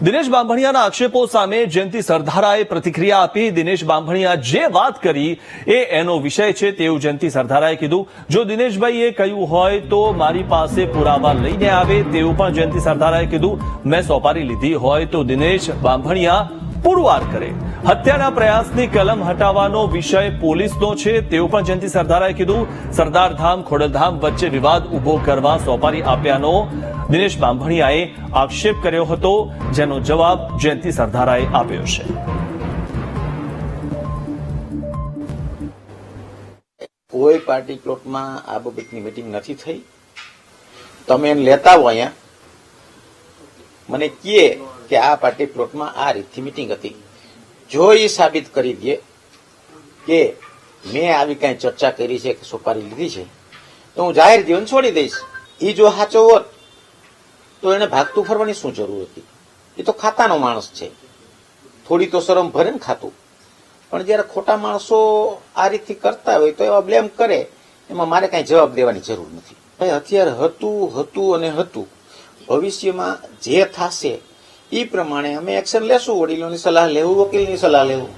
દિનેશ બાંભણિયાના આક્ષેપો સામે જયંતિ સરધારાએ પ્રતિક્રિયા આપી. દિનેશ બાંભણિયા જે વાત કરી એ એનો વિષય છે તેવું જયંતિ સરધારાએ કીધું. જો દિનેશભાઈએ કહ્યું હોય તો મારી પાસે પુરાવા લઈને આવે તેવું પણ જયંતિ સરધારાએ કીધું. મેં સોપારી લીધી હોય તો દિનેશ બાંભણિયા પુરવાર કરે. હત્યાના પ્રયાસની કલમ હટાવવાનો વિષય પોલીસનો છે તેવું પણ જયંતિ સરધારાએ કીધું. સરદારધામ ખોડલધામ વચ્ચે વિવાદ ઉભો કરવા સોપારી આપ્યાનો દિનેશ બાંભણિયાએ આક્ષેપ કર્યો હતો, જેનો જવાબ જયંતિ સરધારાએ આપ્યો છે. કોઈ પાર્ટી પ્લોટમાં આ બાબતની મીટિંગ નથી થઈ. તમે એને લેતા આવો અહીંયા, મને કહે કે આ પાર્ટી પ્લોટમાં આ રીતથી મીટિંગ હતી. જો એ સાબિત કરી દે કે મેં આવી કઈ ચર્ચા કરી છે કે સોપારી લીધી છે તો હું જાહેર જીવન છોડી દઈશ. એ જો સાચો હોત તો એને ભાગતું ફરવાની શું જરૂર હતી? એ તો ખાતાનો માણસ છે, થોડી તો શરમ ભરે ને ખાતું. પણ જયારે ખોટા માણસો આ રીતથી કરતા હોય તો એવા બ્લેમ કરે, એમાં મારે કઈ જવાબ દેવાની જરૂર નથી. ભાઈ અત્યારે હતું અને હતું. ભવિષ્યમાં જે થશે એ પ્રમાણે અમે એક્શન લેશું. વડીલોની સલાહ લેવું, વકીલની સલાહ લેવું.